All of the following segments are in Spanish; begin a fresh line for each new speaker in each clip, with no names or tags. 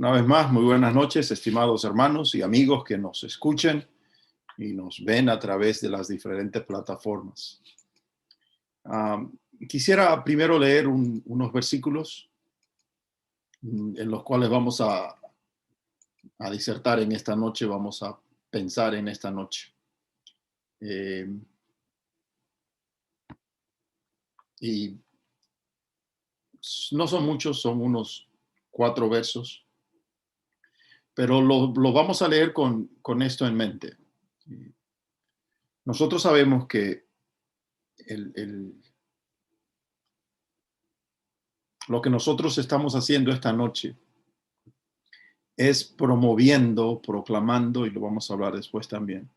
Una vez más, muy buenas noches, estimados hermanos y amigos que nos escuchen y nos ven a través de las diferentes plataformas. Quisiera primero leer unos versículos en los cuales vamos a disertar en esta noche, vamos a pensar en esta noche. Y no son muchos, son unos 4 versos, pero lo vamos a leer con esto en mente. Nosotros sabemos que lo que nosotros estamos haciendo esta noche es promoviendo, proclamando, y lo vamos a hablar después también,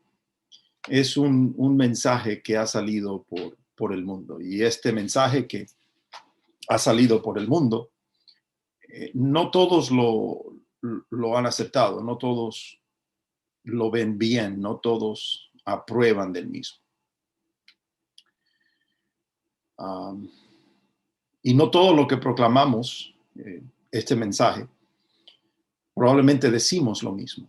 es un mensaje que ha salido por el mundo. Y este mensaje que ha salido por el mundo, no todos lo han aceptado, no todos lo ven bien, no todos aprueban del mismo. Y no todo lo que proclamamos, este mensaje, probablemente decimos lo mismo.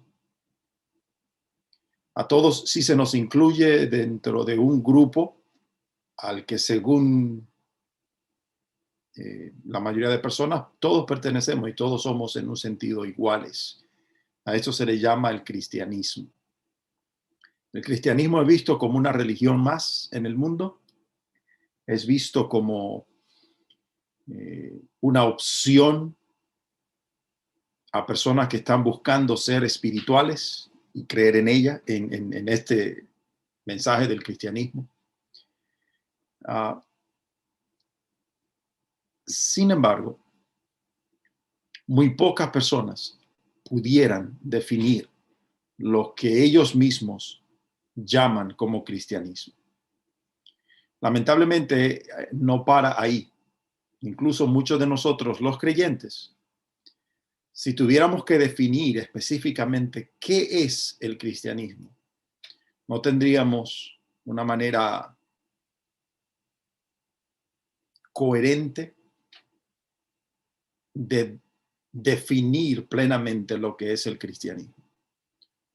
A todos sí se nos incluye dentro de un grupo al que según la mayoría de personas, todos pertenecemos y todos somos en un sentido iguales. A eso se le llama el cristianismo. El cristianismo es visto como una religión más en el mundo, es visto como una opción a personas que están buscando ser espirituales y creer en ella, en este mensaje del cristianismo. Sin embargo, muy pocas personas pudieran definir lo que ellos mismos llaman como cristianismo. Lamentablemente, no para ahí. Incluso muchos de nosotros, los creyentes, si tuviéramos que definir específicamente qué es el cristianismo, no tendríamos una manera coherente de definir plenamente lo que es el cristianismo.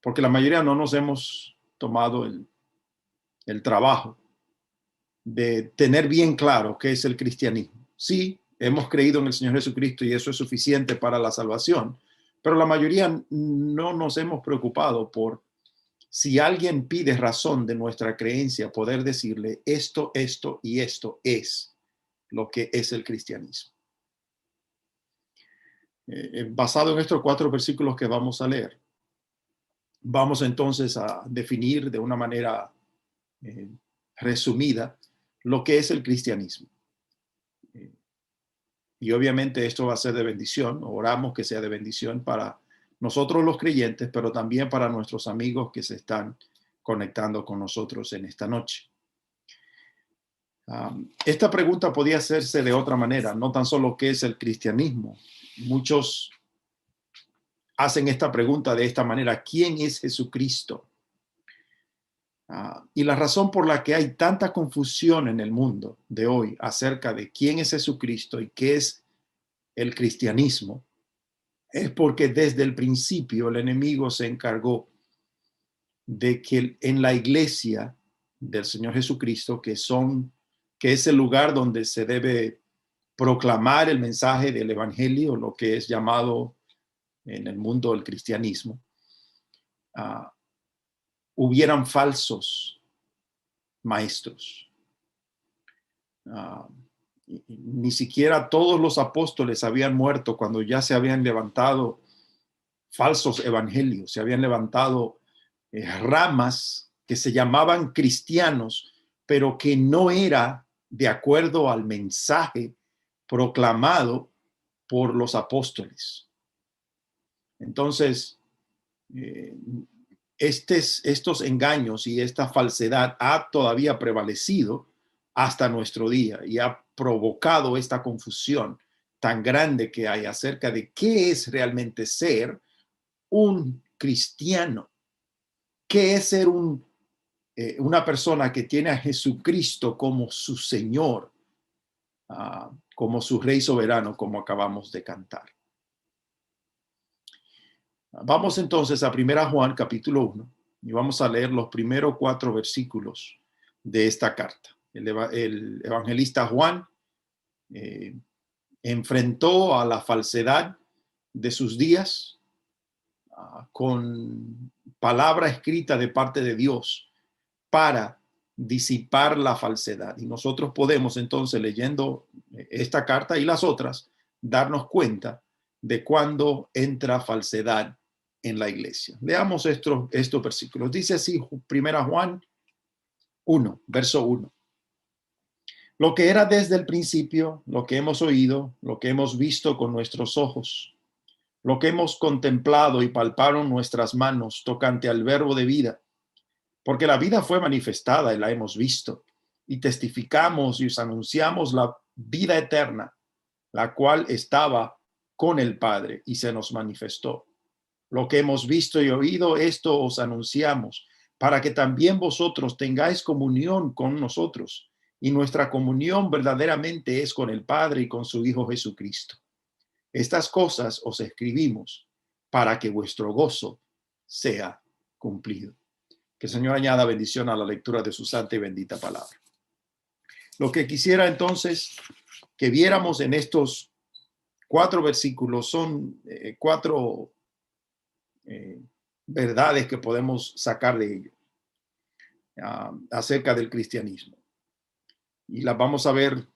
Porque la mayoría no nos hemos tomado el trabajo de tener bien claro qué es el cristianismo. Sí, hemos creído en el Señor Jesucristo y eso es suficiente para la salvación, pero la mayoría no nos hemos preocupado por, si alguien pide razón de nuestra creencia, poder decirle esto, esto y esto es lo que es el cristianismo. Basado en estos 4 versículos que vamos a leer, vamos entonces a definir de una manera resumida lo que es el cristianismo. Y obviamente esto va a ser de bendición. Oramos que sea de bendición para nosotros los creyentes, pero también para nuestros amigos que se están conectando con nosotros en esta noche. Esta pregunta podía hacerse de otra manera, no tan solo qué es el cristianismo. Muchos hacen esta pregunta de esta manera: ¿quién es Jesucristo? Y la razón por la que hay tanta confusión en el mundo de hoy acerca de quién es Jesucristo y qué es el cristianismo es porque desde el principio el enemigo se encargó de que en la iglesia del Señor Jesucristo, que es el lugar donde se debe proclamar el mensaje del evangelio, lo que es llamado en el mundo el cristianismo, hubieran falsos maestros. Ni siquiera todos los apóstoles habían muerto cuando ya se habían levantado falsos evangelios, se habían levantado ramas que se llamaban cristianos, pero que no era de acuerdo al mensaje proclamado por los apóstoles. Entonces, estos engaños y esta falsedad ha todavía prevalecido hasta nuestro día y ha provocado esta confusión tan grande que hay acerca de qué es realmente ser un cristiano, qué es ser una persona que tiene a Jesucristo como su Señor, como su Rey soberano, como acabamos de cantar. Vamos entonces a 1 Juan capítulo 1 y vamos a leer los primeros 4 versículos de esta carta. El evangelista Juan enfrentó a la falsedad de sus días con palabra escrita de parte de Dios para disipar la falsedad. Y nosotros podemos entonces, leyendo esta carta y las otras, darnos cuenta de cuándo entra falsedad en la iglesia. Leamos estos versículos. Dice así, 1 Juan 1, verso 1. Lo que era desde el principio, lo que hemos oído, lo que hemos visto con nuestros ojos, lo que hemos contemplado y palparon nuestras manos tocante al verbo de vida, porque la vida fue manifestada y la hemos visto, y testificamos y os anunciamos la vida eterna, la cual estaba con el Padre y se nos manifestó. Lo que hemos visto y oído, esto os anunciamos, para que también vosotros tengáis comunión con nosotros, y nuestra comunión verdaderamente es con el Padre y con su Hijo Jesucristo. Estas cosas os escribimos para que vuestro gozo sea cumplido. Que el Señor añada bendición a la lectura de su santa y bendita palabra. Lo que quisiera entonces que viéramos en estos 4 versículos son 4 verdades que podemos sacar de ello acerca del cristianismo. Y las vamos a ver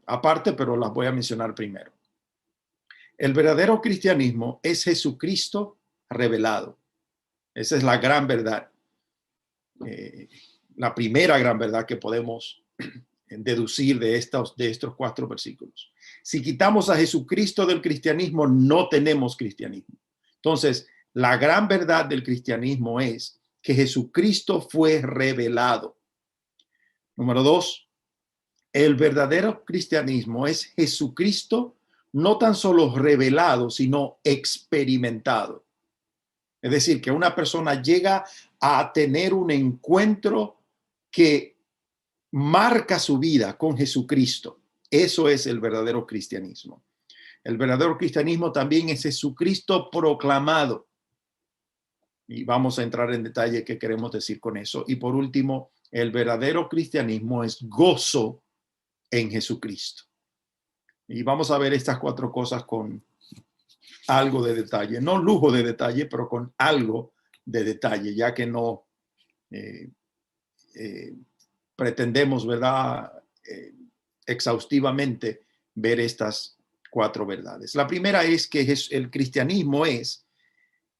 aparte, pero las voy a mencionar primero. El verdadero cristianismo es Jesucristo revelado. Esa es la gran verdad. La primera gran verdad que podemos deducir de estos 4 versículos. Si quitamos a Jesucristo del cristianismo, no tenemos cristianismo. Entonces, la gran verdad del cristianismo es que Jesucristo fue revelado. Número 2, el verdadero cristianismo es Jesucristo no tan solo revelado, sino experimentado. Es decir, que una persona llega a tener un encuentro que marca su vida con Jesucristo. Eso es el verdadero cristianismo. El verdadero cristianismo también es Jesucristo proclamado. Y vamos a entrar en detalle qué queremos decir con eso. Y por último, el verdadero cristianismo es gozo en Jesucristo. Y vamos a ver estas 4 cosas con algo de detalle, no lujo de detalle, pero con algo de detalle, ya que no pretendemos, ¿verdad? Exhaustivamente ver estas 4 verdades. La primera es que el cristianismo es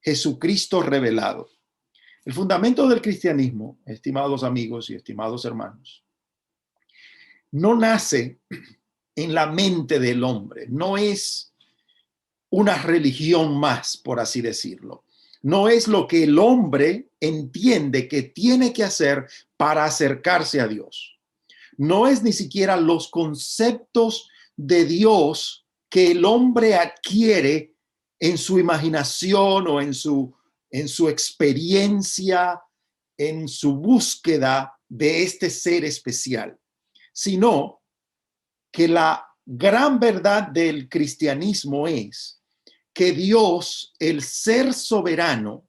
Jesucristo revelado. El fundamento del cristianismo, estimados amigos y estimados hermanos, no nace en la mente del hombre, no es una religión más, por así decirlo. No es lo que el hombre entiende que tiene que hacer para acercarse a Dios. No es ni siquiera los conceptos de Dios que el hombre adquiere en su imaginación o en su experiencia, en su búsqueda de este ser especial, sino que la gran verdad del cristianismo es que Dios, el ser soberano,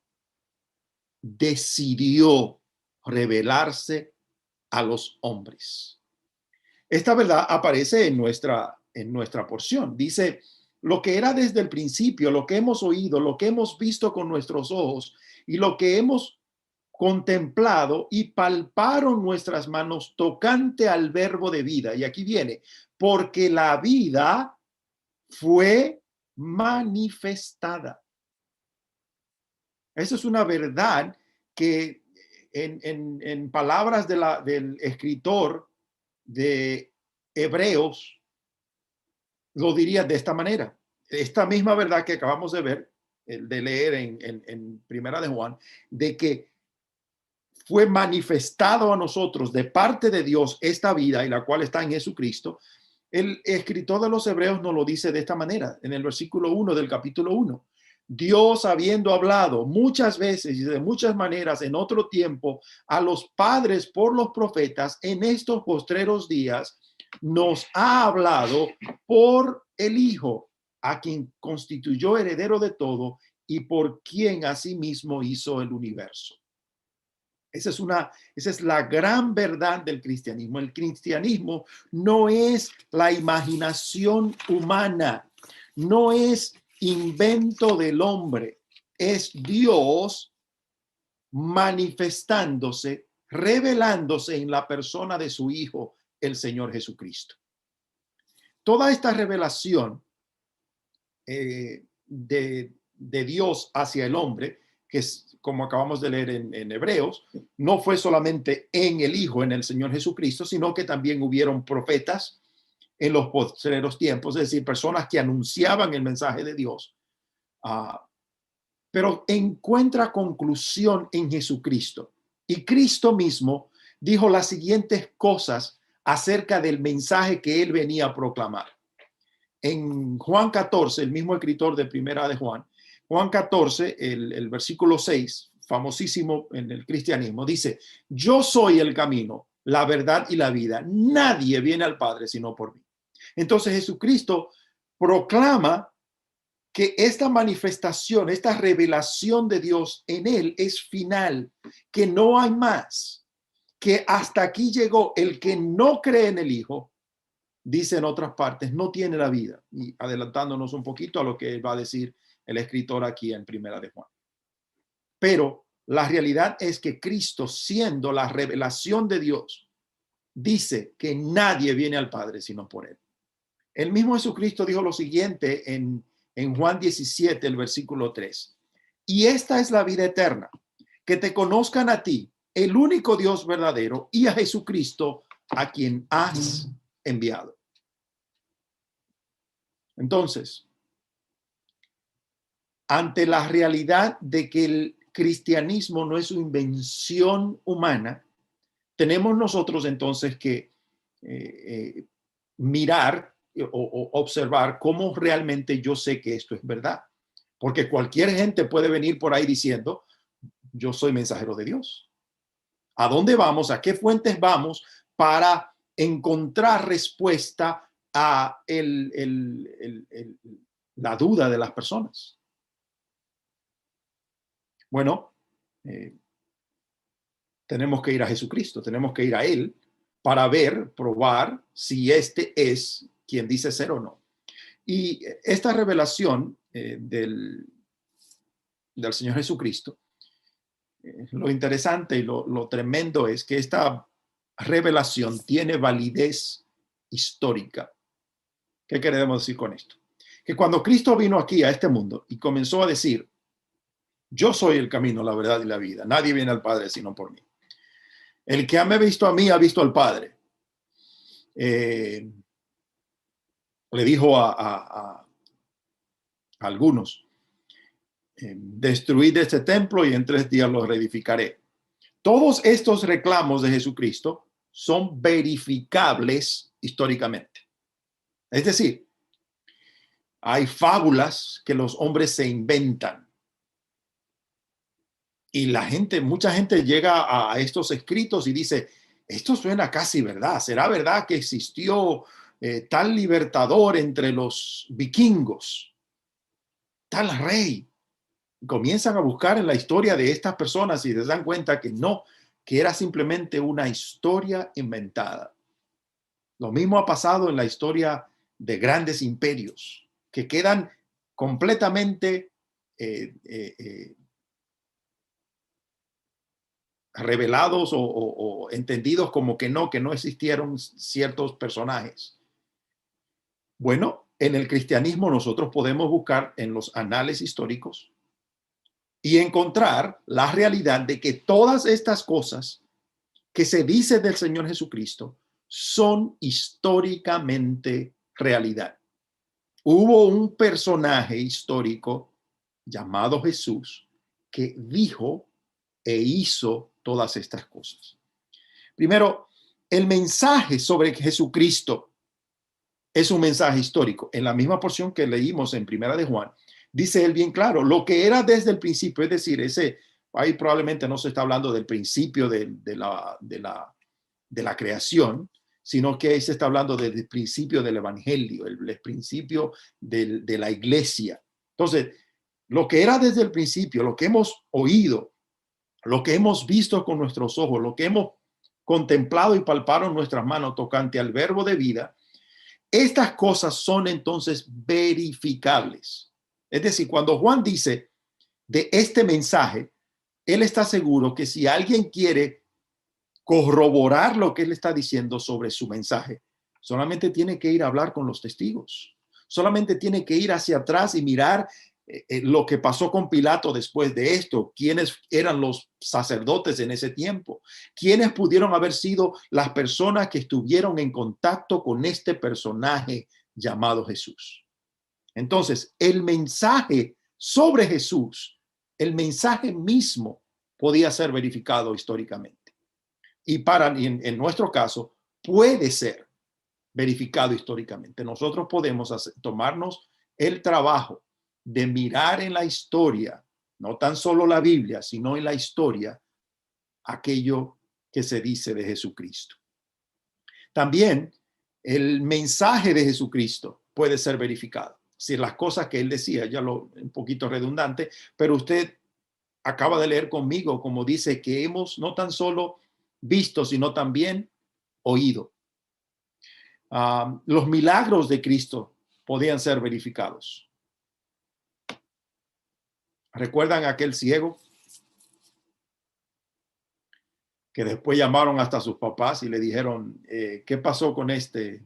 decidió revelarse a los hombres. Esta verdad aparece en nuestra porción. Dice, lo que era desde el principio, lo que hemos oído, lo que hemos visto con nuestros ojos y lo que hemos contemplado y palparon nuestras manos tocante al verbo de vida. Y aquí viene, porque la vida fue manifestada. Eso es una verdad que en palabras del escritor de Hebreos lo diría de esta manera. Esta misma verdad que acabamos de ver, de leer en Primera de Juan, de que fue manifestado a nosotros de parte de Dios esta vida y la cual está en Jesucristo. El escritor de los Hebreos nos lo dice de esta manera, en el versículo 1 del capítulo 1. Dios, habiendo hablado muchas veces y de muchas maneras en otro tiempo a los padres por los profetas, en estos postreros días nos ha hablado por el Hijo, a quien constituyó heredero de todo y por quien asimismo hizo el universo. Esa es la gran verdad del cristianismo. El cristianismo no es la imaginación humana, no es invento del hombre, es Dios manifestándose, revelándose en la persona de su Hijo, el Señor Jesucristo. Toda esta revelación de Dios hacia el hombre, que es como acabamos de leer en Hebreos, no fue solamente en el Hijo, en el Señor Jesucristo, sino que también hubieron profetas en los postreros tiempos, es decir, personas que anunciaban el mensaje de Dios, pero encuentra conclusión en Jesucristo. Y Cristo mismo dijo las siguientes cosas acerca del mensaje que él venía a proclamar. En Juan 14, el mismo escritor de Primera de Juan 14, el versículo 6, famosísimo en el cristianismo, dice: yo soy el camino, la verdad y la vida. Nadie viene al Padre sino por mí. Entonces Jesucristo proclama que esta manifestación, esta revelación de Dios en él es final, que no hay más, que hasta aquí llegó. El que no cree en el Hijo, dice en otras partes, no tiene la vida. Y adelantándonos un poquito a lo que va a decir el escritor aquí en Primera de Juan. Pero la realidad es que Cristo, siendo la revelación de Dios, dice que nadie viene al Padre sino por él. El mismo Jesucristo dijo lo siguiente en Juan 17, el versículo 3. Y esta es la vida eterna, que te conozcan a ti, el único Dios verdadero, y a Jesucristo, a quien has enviado. Entonces, ante la realidad de que el cristianismo no es una invención humana, tenemos nosotros entonces que mirar o observar cómo realmente yo sé que esto es verdad. Porque cualquier gente puede venir por ahí diciendo: yo soy mensajero de Dios. ¿A dónde vamos? ¿A qué fuentes vamos para encontrar respuesta a la duda de las personas? Bueno, tenemos que ir a Jesucristo, tenemos que ir a Él para ver, probar si este es quien dice ser o no. Y esta revelación del Señor Jesucristo, lo interesante y lo tremendo es que esta revelación tiene validez histórica. ¿Qué queremos decir con esto? Que cuando Cristo vino aquí a este mundo y comenzó a decir: yo soy el camino, la verdad y la vida, nadie viene al Padre sino por mí. El que me ha visto a mí ha visto al Padre. Le dijo a algunos: destruid este templo y en 3 días lo reedificaré. Todos estos reclamos de Jesucristo son verificables históricamente. Es decir, hay fábulas que los hombres se inventan. Y mucha gente llega a estos escritos y dice: esto suena casi verdad. ¿Será verdad que existió tal libertador entre los vikingos? Tal rey. Comienzan a buscar en la historia de estas personas y se dan cuenta que no, que era simplemente una historia inventada. Lo mismo ha pasado en la historia de grandes imperios que quedan completamente revelados o entendidos como que no existieron ciertos personajes. Bueno, en el cristianismo nosotros podemos buscar en los anales históricos y encontrar la realidad de que todas estas cosas que se dice del Señor Jesucristo son históricamente realidad. Hubo un personaje histórico llamado Jesús que dijo e hizo todas estas cosas. Primero, el mensaje sobre Jesucristo es un mensaje histórico. En la misma porción que leímos en Primera de Juan, dice él bien claro, lo que era desde el principio, es decir, ahí probablemente no se está hablando del principio de la creación, sino que ahí se está hablando del principio del evangelio, el principio de la iglesia. Entonces, Lo que era desde el principio, lo que hemos oído, lo que hemos visto con nuestros ojos, lo que hemos contemplado y palpado en nuestras manos tocante al verbo de vida, estas cosas son entonces verificables. Es decir, cuando Juan dice de este mensaje, él está seguro que si alguien quiere corroborar lo que él está diciendo sobre su mensaje, solamente tiene que ir a hablar con los testigos. Solamente tiene que ir hacia atrás y mirar lo que pasó con Pilato después de esto, quiénes eran los sacerdotes en ese tiempo, quiénes pudieron haber sido las personas que estuvieron en contacto con este personaje llamado Jesús. Entonces, el mensaje sobre Jesús, el mensaje mismo podía ser verificado históricamente. Y en nuestro caso, puede ser verificado históricamente. Nosotros podemos tomarnos el trabajo de mirar en la historia, no tan solo la Biblia, sino en la historia, aquello que se dice de Jesucristo. También el mensaje de Jesucristo puede ser verificado. Si las cosas que él decía, ya lo un poquito redundante, pero usted acaba de leer conmigo como dice que hemos no tan solo visto, sino también oído. Los milagros de Cristo podían ser verificados. ¿Recuerdan aquel ciego que después llamaron hasta sus papás y le dijeron, ¿qué pasó con este?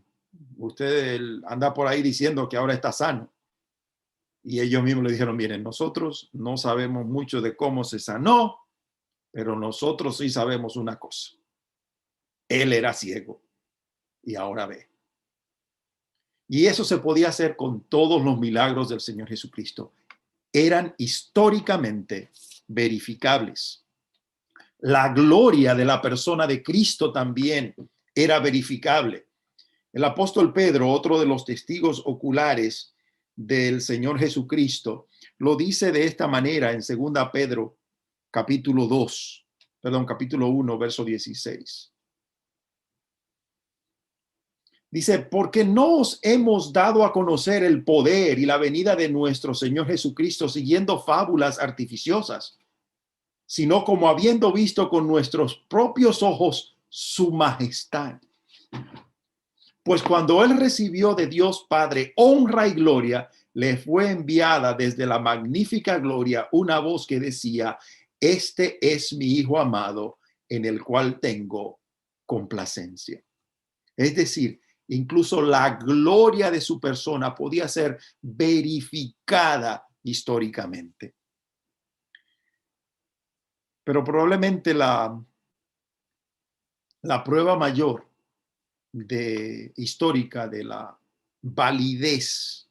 Usted anda por ahí diciendo que ahora está sano. Y ellos mismos le dijeron, miren, nosotros no sabemos mucho de cómo se sanó, pero nosotros sí sabemos una cosa. Él era ciego y ahora ve. Y eso se podía hacer con todos los milagros del Señor Jesucristo. Eran históricamente verificables. La gloria de la persona de Cristo también era verificable. El apóstol Pedro, otro de los testigos oculares del Señor Jesucristo, lo dice de esta manera en 2 Pedro capítulo 1, verso 16. Dice, porque no os hemos dado a conocer el poder y la venida de nuestro Señor Jesucristo siguiendo fábulas artificiosas, sino como habiendo visto con nuestros propios ojos su majestad. Pues cuando él recibió de Dios Padre honra y gloria, le fue enviada desde la magnífica gloria una voz que decía, este es mi Hijo amado, en el cual tengo complacencia. Es decir, incluso la gloria de su persona podía ser verificada históricamente. Pero probablemente la prueba mayor histórica de la validez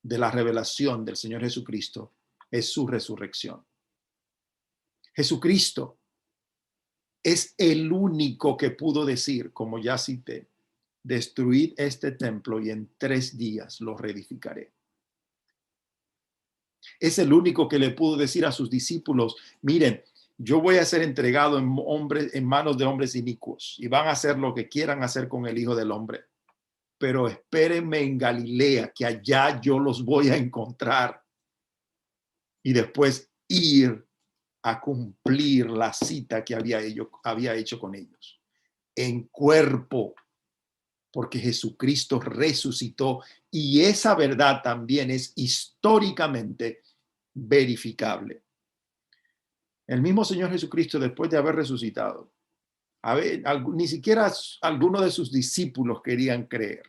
de la revelación del Señor Jesucristo es su resurrección. Jesucristo es el único que pudo decir, como ya cité, destruid este templo y en 3 días lo reedificaré. Es el único que le pudo decir a sus discípulos, miren, yo voy a ser entregado en manos de hombres inicuos y van a hacer lo que quieran hacer con el Hijo del Hombre. Pero espérenme en Galilea, que allá yo los voy a encontrar. Y después ir a cumplir la cita que había hecho con ellos. En cuerpo, porque Jesucristo resucitó y esa verdad también es históricamente verificable. El mismo Señor Jesucristo, después de haber resucitado, ni siquiera algunos de sus discípulos querían creer.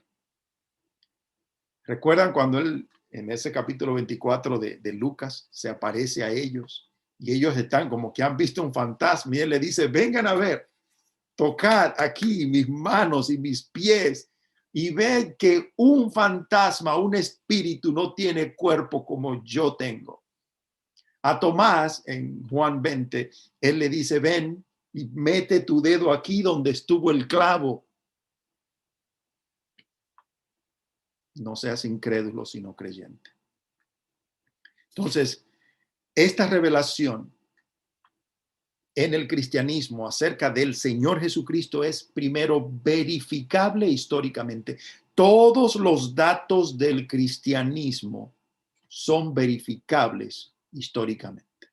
¿Recuerdan cuando él, en ese capítulo 24 de Lucas, se aparece a ellos y ellos están como que han visto un fantasma y él le dice, vengan a ver, tocad aquí mis manos y mis pies y ven que un fantasma, un espíritu no tiene cuerpo como yo tengo? A Tomás, en Juan 20, él le dice, ven y mete tu dedo aquí donde estuvo el clavo. No seas incrédulo, sino creyente. Entonces, esta revelación en el cristianismo acerca del Señor Jesucristo es primero verificable históricamente. Todos los datos del cristianismo son verificables históricamente.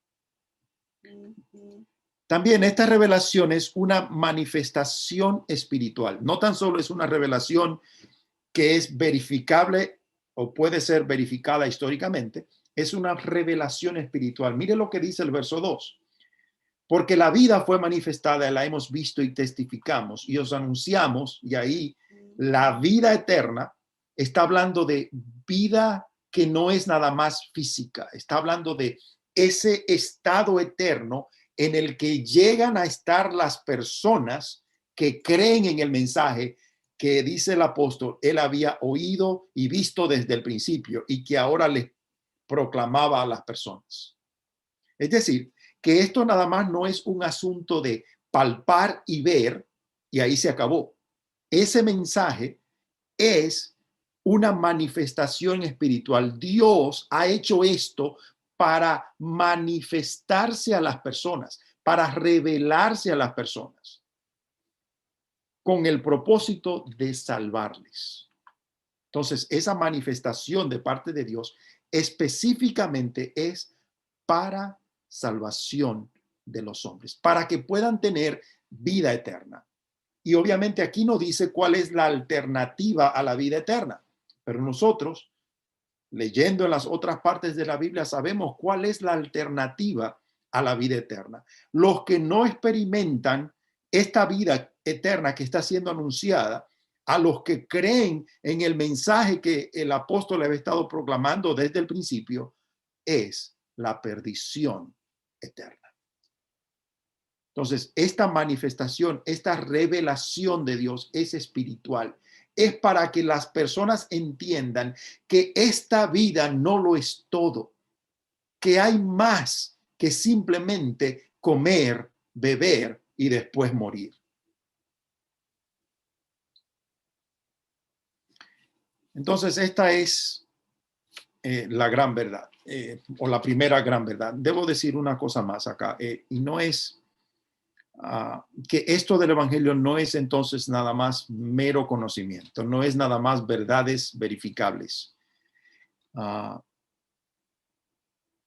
También esta revelación es una manifestación espiritual. No tan solo es una revelación que es verificable o puede ser verificada históricamente, es una revelación espiritual. Mire lo que dice el verso 2. Porque la vida fue manifestada, la hemos visto y testificamos y os anunciamos, y ahí la vida eterna está hablando de vida que no es nada más física, está hablando de ese estado eterno en el que llegan a estar las personas que creen en el mensaje que dice el apóstol, él había oído y visto desde el principio y que ahora le proclamaba a las personas. Es decir, que esto nada más no es un asunto de palpar y ver y ahí se acabó. Ese mensaje es una manifestación espiritual. Dios ha hecho esto para manifestarse a las personas, para revelarse a las personas, con el propósito de salvarles. Entonces, esa manifestación de parte de Dios específicamente es para salvación de los hombres, para que puedan tener vida eterna. Y obviamente aquí no dice cuál es la alternativa a la vida eterna, pero nosotros, leyendo en las otras partes de la Biblia, sabemos cuál es la alternativa a la vida eterna. Los que no experimentan esta vida eterna que está siendo anunciada, a los que creen en el mensaje que el apóstol había estado proclamando desde el principio, es la perdición eterna. Entonces, esta manifestación, esta revelación de Dios es espiritual. Es para que las personas entiendan que esta vida no lo es todo, que hay más que simplemente comer, beber y después morir. Entonces, esta es la gran verdad, o la primera gran verdad. Debo decir una cosa más acá, y no es que esto del evangelio no es entonces nada más mero conocimiento, no es nada más verdades verificables.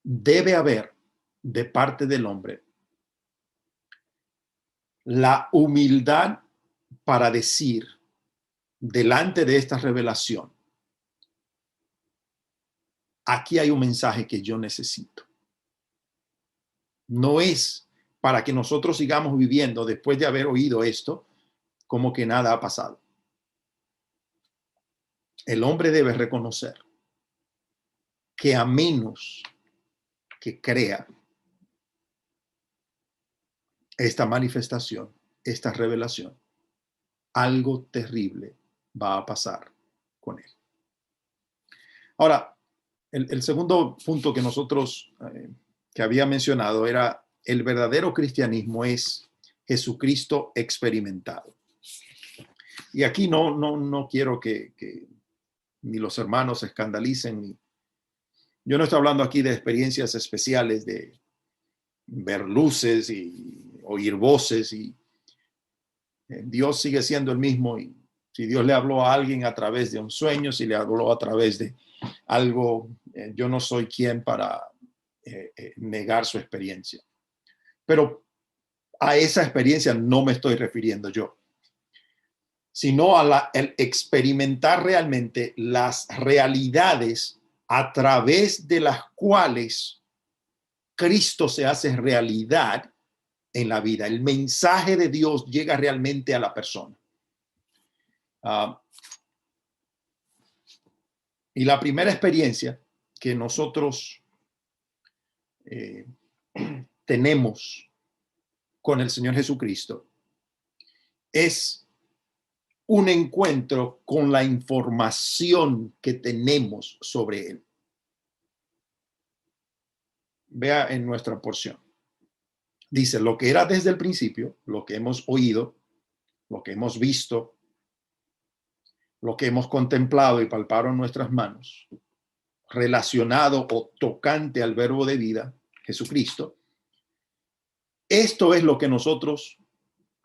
Debe haber de parte del hombre la humildad para decir delante de esta revelación, aquí hay un mensaje que yo necesito. No es para que nosotros sigamos viviendo después de haber oído esto como que nada ha pasado. El hombre debe reconocer que a menos que crea esta manifestación, esta revelación, algo terrible va a pasar con él. Ahora, el segundo punto que nosotros que había mencionado era el verdadero cristianismo es Jesucristo experimentado. Y aquí no quiero que ni los hermanos se escandalicen. Yo no estoy hablando aquí de experiencias especiales de ver luces y oír voces. Y Dios sigue siendo el mismo. Y si Dios le habló a alguien a través de un sueño, si le habló a través de algo, yo no soy quien para negar su experiencia. Pero a esa experiencia no me estoy refiriendo yo, sino a el experimentar realmente las realidades a través de las cuales Cristo se hace realidad en la vida. El mensaje de Dios llega realmente a la persona. Y la primera experiencia que nosotros tenemos con el Señor Jesucristo es un encuentro con la información que tenemos sobre Él. Vea en nuestra porción. Dice, lo que era desde el principio, lo que hemos oído, lo que hemos visto, lo que hemos contemplado y palpado en nuestras manos, relacionado o tocante al verbo de vida, Jesucristo. Esto es lo que nosotros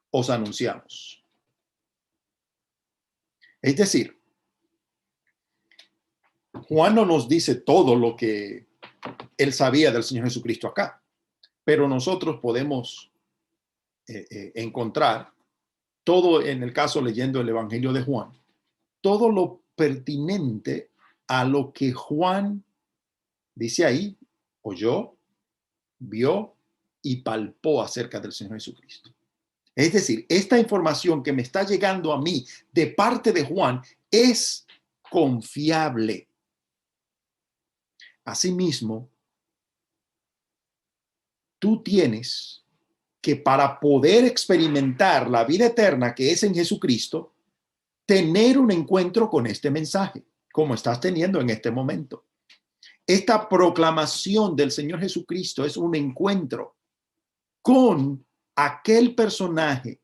os anunciamos. Es decir, Juan no nos dice todo lo que él sabía del Señor Jesucristo acá, pero nosotros podemos encontrar todo, en el caso leyendo el Evangelio de Juan, todo lo pertinente a lo que Juan dice ahí, oyó, vio y palpó acerca del Señor Jesucristo. Es decir, esta información que me está llegando a mí de parte de Juan es confiable. Asimismo, tú tienes que, para poder experimentar la vida eterna que es en Jesucristo, tener un encuentro con este mensaje, como estás teniendo en este momento. Esta proclamación del Señor Jesucristo es un encuentro con aquel personaje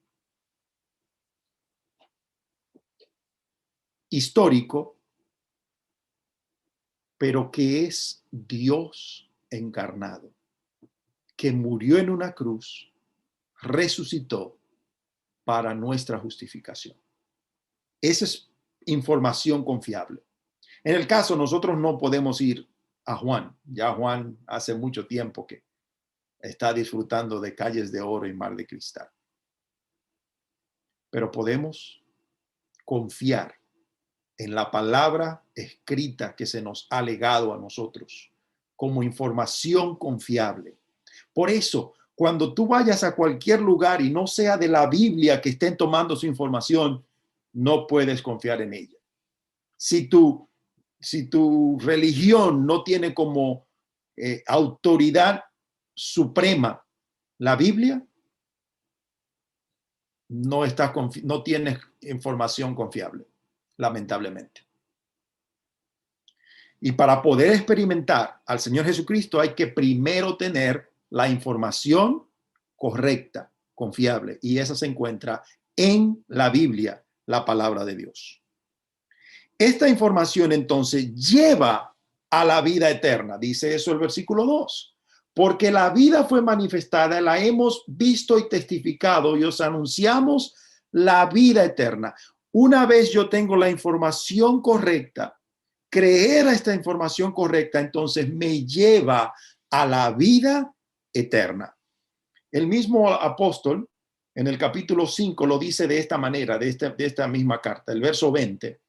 histórico, pero que es Dios encarnado, que murió en una cruz, resucitó para nuestra justificación. Esa es información confiable. En el caso, nosotros no podemos ir a Juan. Ya Juan hace mucho tiempo que está disfrutando de calles de oro y mar de cristal. Pero podemos confiar en la palabra escrita que se nos ha legado a nosotros como información confiable. Por eso, cuando tú vayas a cualquier lugar y no sea de la Biblia que estén tomando su información, no puedes confiar en ella. Si tu religión no tiene como autoridad suprema la Biblia, no tienes información confiable, lamentablemente. Y para poder experimentar al Señor Jesucristo hay que primero tener la información correcta, confiable, y esa se encuentra en la Biblia, la palabra de Dios. Esta información entonces lleva a la vida eterna, dice eso el versículo 2, porque la vida fue manifestada, la hemos visto y testificado y os anunciamos la vida eterna. Una vez yo tengo la información correcta, creer a esta información correcta, entonces me lleva a la vida eterna. El mismo apóstol en el capítulo 5 lo dice de esta manera, de esta misma carta, el verso 20.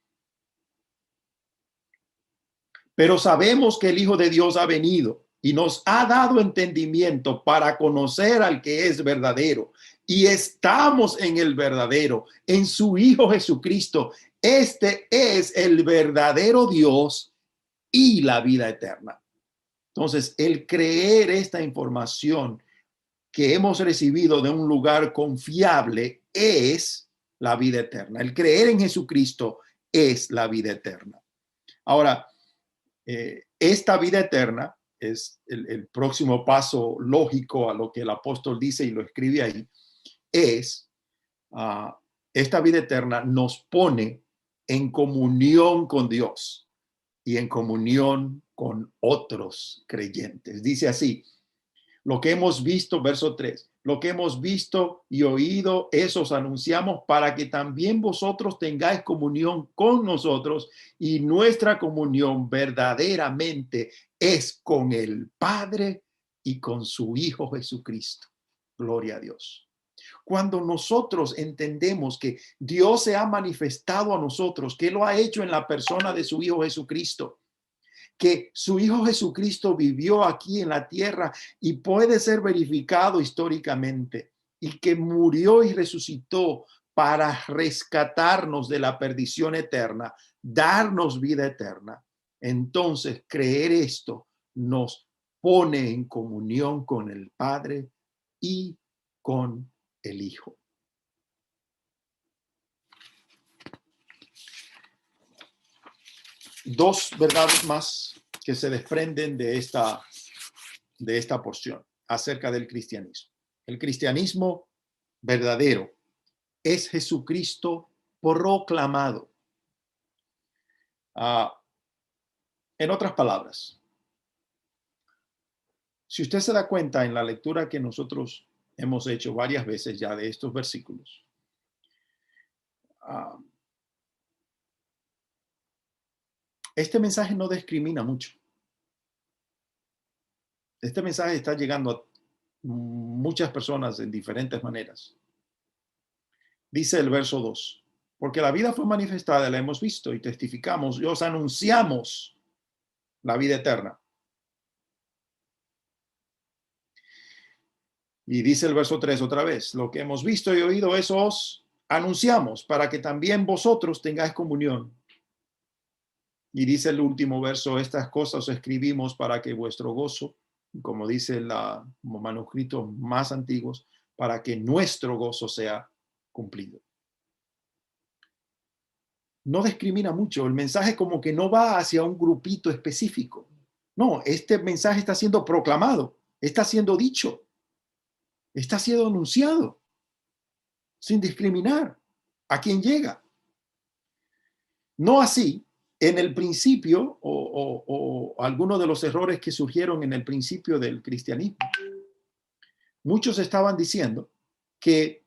Pero sabemos que el Hijo de Dios ha venido y nos ha dado entendimiento para conocer al que es verdadero. Y estamos en el verdadero, en su Hijo Jesucristo. Este es el verdadero Dios y la vida eterna. Entonces, el creer esta información que hemos recibido de un lugar confiable es la vida eterna. El creer en Jesucristo es la vida eterna. Ahora, esta vida eterna es el próximo paso lógico a lo que el apóstol dice y lo escribe ahí, es esta vida eterna nos pone en comunión con Dios y en comunión con otros creyentes. Dice así, lo que hemos visto, verso 3, lo que hemos visto y oído, eso os anunciamos para que también vosotros tengáis comunión con nosotros, y nuestra comunión verdaderamente es con el Padre y con su Hijo Jesucristo. Gloria a Dios. Cuando nosotros entendemos que Dios se ha manifestado a nosotros, que lo ha hecho en la persona de su Hijo Jesucristo, que su Hijo Jesucristo vivió aquí en la tierra y puede ser verificado históricamente, y que murió y resucitó para rescatarnos de la perdición eterna, darnos vida eterna. Entonces, creer esto nos pone en comunión con el Padre y con el Hijo. Dos verdades más que se desprenden de esta porción acerca del cristianismo. El cristianismo verdadero es Jesucristo proclamado. En otras palabras, si usted se da cuenta en la lectura que nosotros hemos hecho varias veces ya de estos versículos, Este mensaje no discrimina mucho. Este mensaje está llegando a muchas personas en diferentes maneras. Dice el verso 2, porque la vida fue manifestada, la hemos visto y testificamos, y os anunciamos la vida eterna. Y dice el verso 3 otra vez, lo que hemos visto y oído, eso os anunciamos para que también vosotros tengáis comunión. Y dice el último verso, estas cosas os escribimos para que vuestro gozo, como dice los manuscritos más antiguos, para que nuestro gozo sea cumplido. No discrimina mucho, el mensaje como que no va hacia un grupito específico. No, este mensaje está siendo proclamado, está siendo dicho, está siendo anunciado, sin discriminar a quien llega. No así, en el principio, o algunos de los errores que surgieron en el principio del cristianismo. Muchos estaban diciendo que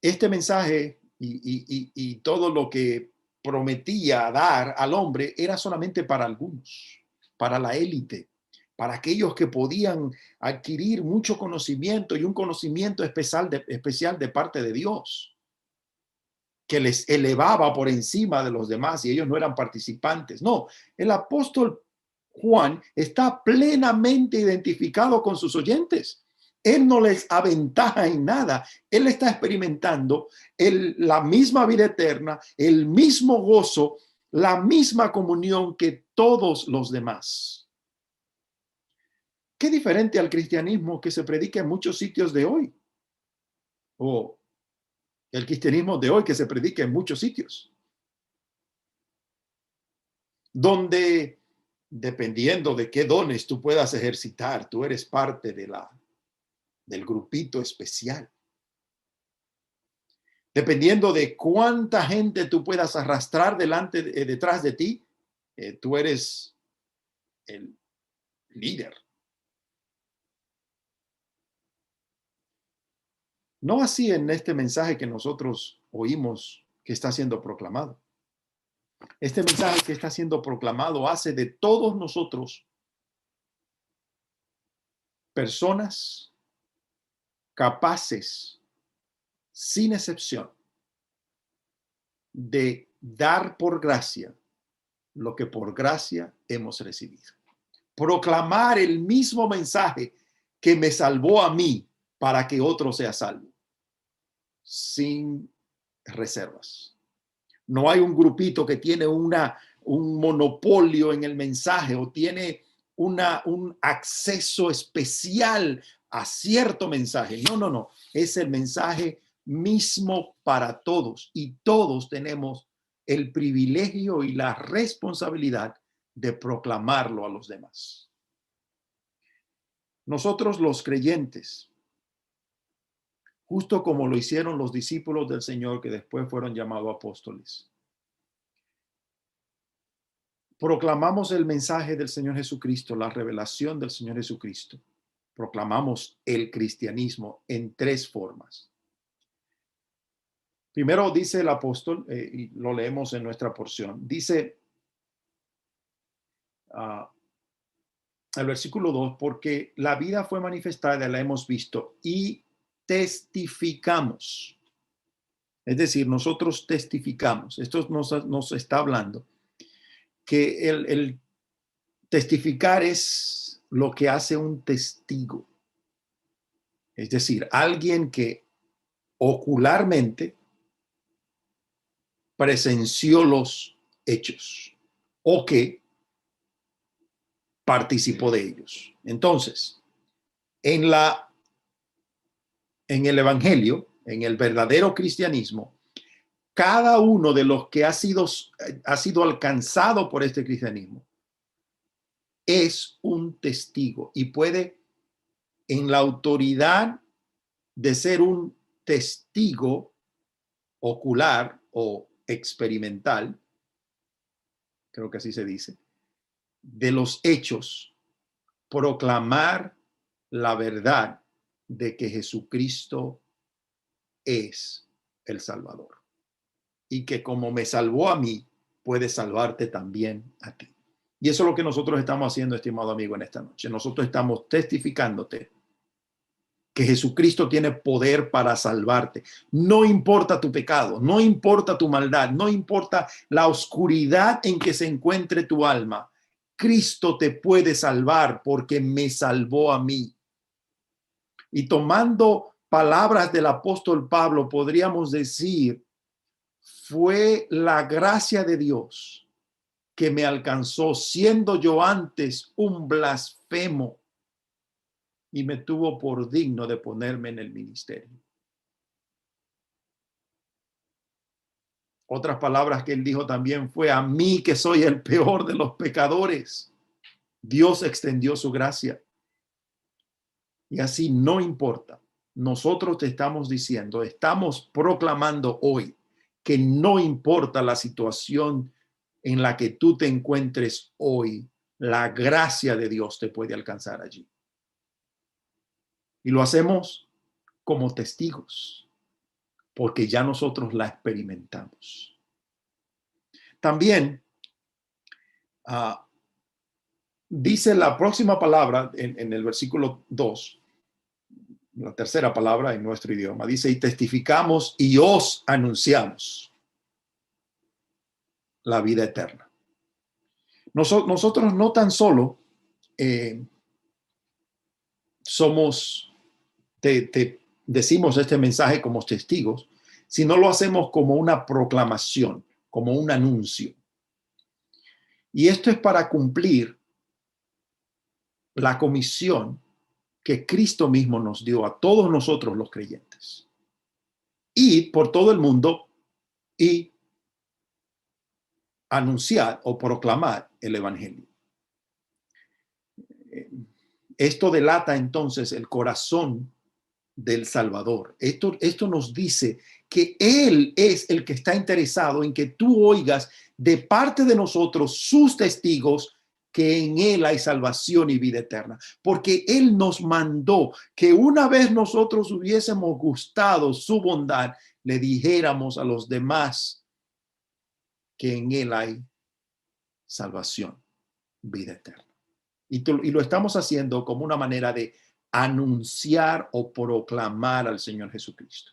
este mensaje y todo lo que prometía dar al hombre era solamente para algunos, para la élite, para aquellos que podían adquirir mucho conocimiento y un conocimiento especial de parte de Dios, que les elevaba por encima de los demás y ellos no eran participantes. No, el apóstol Juan está plenamente identificado con sus oyentes. Él no les aventaja en nada. Él está experimentando la misma vida eterna, el mismo gozo, la misma comunión que todos los demás. Qué diferente al cristianismo que se predica en muchos sitios de hoy, o el cristianismo de hoy que se predica en muchos sitios, donde dependiendo de qué dones tú puedas ejercitar, tú eres parte del grupito especial. Dependiendo de cuánta gente tú puedas arrastrar detrás de ti, tú eres el líder. No así en este mensaje que nosotros oímos que está siendo proclamado. Este mensaje que está siendo proclamado hace de todos nosotros personas capaces, sin excepción, de dar por gracia lo que por gracia hemos recibido. Proclamar el mismo mensaje que me salvó a mí para que otro sea salvo, sin reservas. No hay un grupito que tiene un monopolio en el mensaje o tiene un acceso especial a cierto mensaje. No, no, no. Es el mensaje mismo para todos y todos tenemos el privilegio y la responsabilidad de proclamarlo a los demás. Nosotros los creyentes, justo como lo hicieron los discípulos del Señor que después fueron llamados apóstoles, proclamamos el mensaje del Señor Jesucristo, la revelación del Señor Jesucristo. Proclamamos el cristianismo en tres formas. Primero dice el apóstol, y lo leemos en nuestra porción, dice el versículo 2, porque la vida fue manifestada, la hemos visto y testificamos. Es decir, nosotros testificamos. Esto nos está hablando que el testificar es lo que hace un testigo. Es decir, alguien que ocularmente presenció los hechos o que participó de ellos. Entonces, en el evangelio, en el verdadero cristianismo, cada uno de los que ha sido alcanzado por este cristianismo es un testigo y puede, en la autoridad de ser un testigo ocular o experimental, creo que así se dice, de los hechos, proclamar la verdad de que Jesucristo es el Salvador y que como me salvó a mí, puede salvarte también a ti. Y eso es lo que nosotros estamos haciendo, estimado amigo, en esta noche. Nosotros estamos testificándote que Jesucristo tiene poder para salvarte. No importa tu pecado, no importa tu maldad, no importa la oscuridad en que se encuentre tu alma. Cristo te puede salvar porque me salvó a mí. Y tomando palabras del apóstol Pablo, podríamos decir, fue la gracia de Dios que me alcanzó, siendo yo antes un blasfemo, y me tuvo por digno de ponerme en el ministerio. Otras palabras que él dijo también fue, a mí que soy el peor de los pecadores, Dios extendió su gracia. Y así no importa. Nosotros te estamos diciendo, estamos proclamando hoy que no importa la situación en la que tú te encuentres hoy, la gracia de Dios te puede alcanzar allí. Y lo hacemos como testigos, porque ya nosotros la experimentamos. También dice la próxima palabra en el versículo 2, la tercera palabra en nuestro idioma, dice, y testificamos y os anunciamos la vida eterna. Nosotros no tan solo te decimos este mensaje como testigos, sino lo hacemos como una proclamación, como un anuncio. Y esto es para cumplir la comisión que Cristo mismo nos dio a todos nosotros los creyentes. Ir por todo el mundo y anunciar o proclamar el evangelio. Esto delata entonces el corazón del Salvador. Esto nos dice que Él es el que está interesado en que tú oigas de parte de nosotros, sus testigos, que en Él hay salvación y vida eterna. Porque Él nos mandó que una vez nosotros hubiésemos gustado su bondad, le dijéramos a los demás que en Él hay salvación, vida eterna. Y lo estamos haciendo como una manera de anunciar o proclamar al Señor Jesucristo.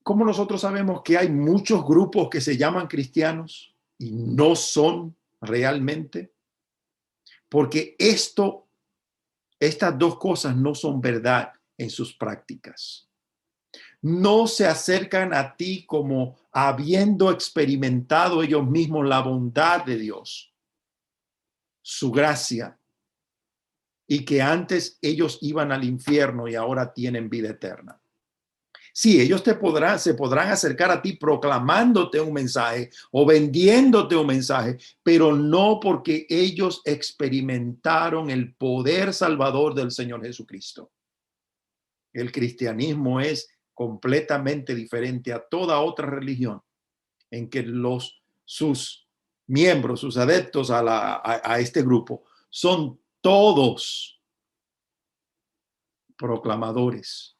¿Cómo nosotros sabemos que hay muchos grupos que se llaman cristianos y no son realmente? Porque estas dos cosas no son verdad en sus prácticas. No se acercan a ti como habiendo experimentado ellos mismos la bondad de Dios, su gracia, y que antes ellos iban al infierno y ahora tienen vida eterna. Sí, ellos se podrán acercar a ti proclamándote un mensaje o vendiéndote un mensaje, pero no porque ellos experimentaron el poder salvador del Señor Jesucristo. El cristianismo es completamente diferente a toda otra religión en que sus miembros, sus adeptos a este grupo, son todos proclamadores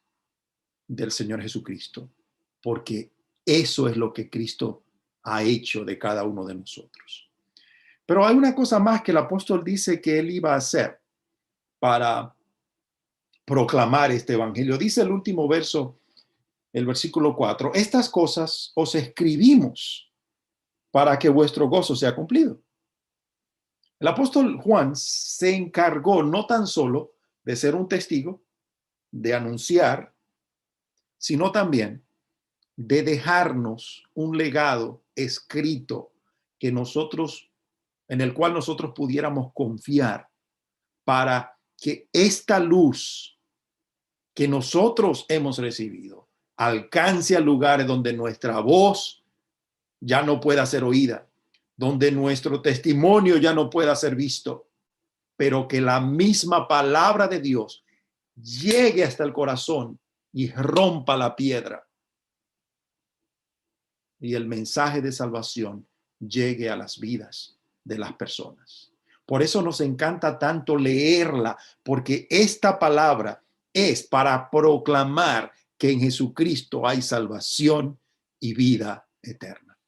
del Señor Jesucristo, porque eso es lo que Cristo ha hecho de cada uno de nosotros. Pero hay una cosa más que el apóstol dice que él iba a hacer para proclamar este evangelio. Dice el último verso, el versículo 4, estas cosas os escribimos para que vuestro gozo sea cumplido. El apóstol Juan se encargó no tan solo de ser un testigo, de anunciar, sino también de dejarnos un legado escrito que en el cual nosotros pudiéramos confiar para que esta luz que nosotros hemos recibido alcance a lugares donde nuestra voz ya no pueda ser oída, donde nuestro testimonio ya no pueda ser visto, pero que la misma palabra de Dios llegue hasta el corazón y rompa la piedra y el mensaje de salvación llegue a las vidas de las personas. Por eso nos encanta tanto leerla, porque esta palabra es para proclamar que en Jesucristo hay salvación y vida eterna.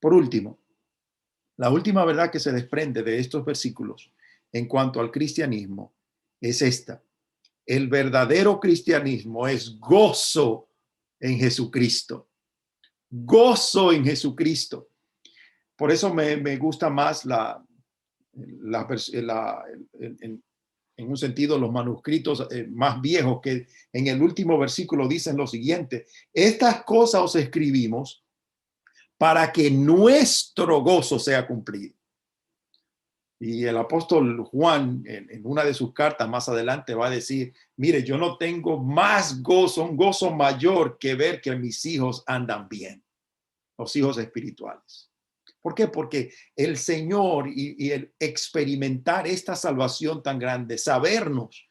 Por último, la última verdad que se desprende de estos versículos en cuanto al cristianismo es esta. El verdadero cristianismo es gozo en Jesucristo. Gozo en Jesucristo. Por eso me gusta más en un sentido, los manuscritos más viejos, que en el último versículo dicen lo siguiente: estas cosas os escribimos para que nuestro gozo sea cumplido. Y el apóstol Juan, en una de sus cartas más adelante, va a decir: mire, yo no tengo más gozo, un gozo mayor que ver que mis hijos andan bien, los hijos espirituales. ¿Por qué? Porque el Señor y el experimentar esta salvación tan grande, sabernos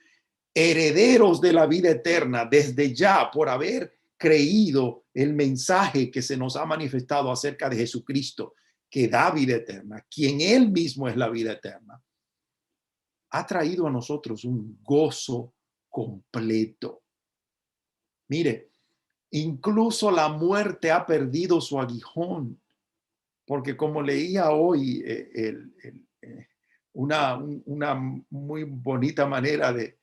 herederos de la vida eterna desde ya por haber creído el mensaje que se nos ha manifestado acerca de Jesucristo, que da vida eterna, quien Él mismo es la vida eterna, ha traído a nosotros un gozo completo. Mire, incluso la muerte ha perdido su aguijón, porque como leía hoy una muy bonita manera de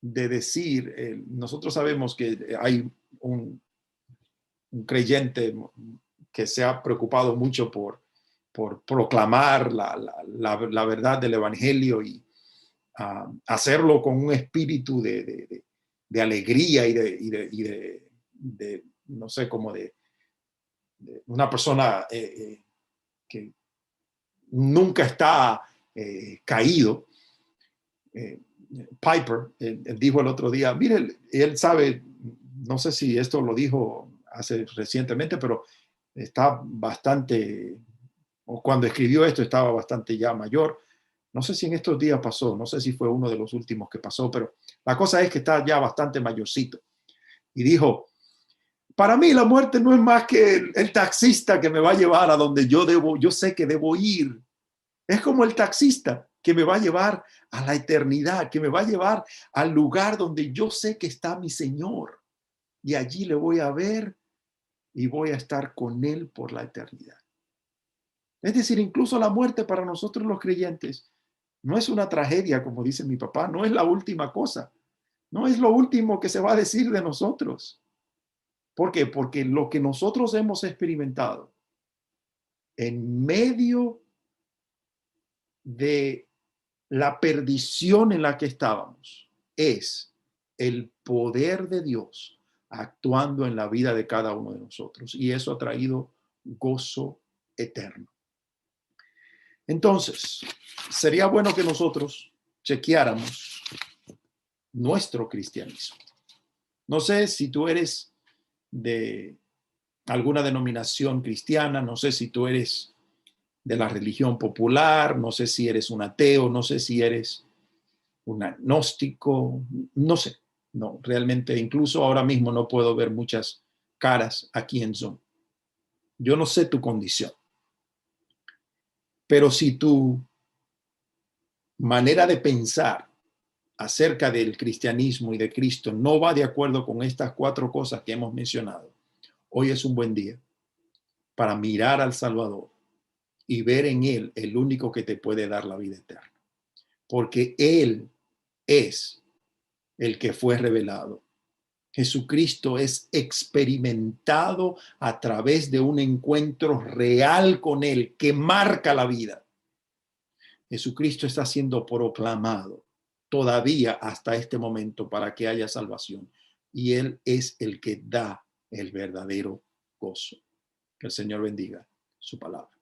decir, nosotros sabemos que hay un creyente que se ha preocupado mucho por proclamar la verdad del evangelio y hacerlo con un espíritu de alegría y de no sé, como de una persona que nunca está caído. Piper dijo el otro día, mire, él sabe, no sé si esto lo dijo hace recientemente, pero está bastante, o cuando escribió esto estaba bastante ya mayor. No sé si en estos días pasó, no sé si fue uno de los últimos que pasó, pero la cosa es que está ya bastante mayorcito. Y dijo: para mí la muerte no es más que el taxista que me va a llevar a donde yo sé que debo ir. Es como el taxista que me va a llevar a la eternidad, que me va a llevar al lugar donde yo sé que está mi Señor. Y allí le voy a ver y voy a estar con Él por la eternidad. Es decir, incluso la muerte para nosotros los creyentes no es una tragedia, como dice mi papá, no es la última cosa, no es lo último que se va a decir de nosotros. ¿Por qué? Porque lo que nosotros hemos experimentado en medio de la perdición en la que estábamos es el poder de Dios actuando en la vida de cada uno de nosotros. Y eso ha traído gozo eterno. Entonces, sería bueno que nosotros chequeáramos nuestro cristianismo. No sé si tú eres de alguna denominación cristiana, no sé si tú eres de la religión popular, no sé si eres un ateo, no sé si eres un agnóstico, no sé, no, realmente incluso ahora mismo no puedo ver muchas caras aquí en Zoom. Yo no sé tu condición, pero si tu manera de pensar acerca del cristianismo y de Cristo no va de acuerdo con estas 4 cosas que hemos mencionado, hoy es un buen día para mirar al Salvador y ver en Él el único que te puede dar la vida eterna, porque Él es el que fue revelado. Jesucristo es experimentado a través de un encuentro real con Él que marca la vida. Jesucristo está siendo proclamado todavía hasta este momento para que haya salvación. Y Él es el que da el verdadero gozo. Que el Señor bendiga su palabra.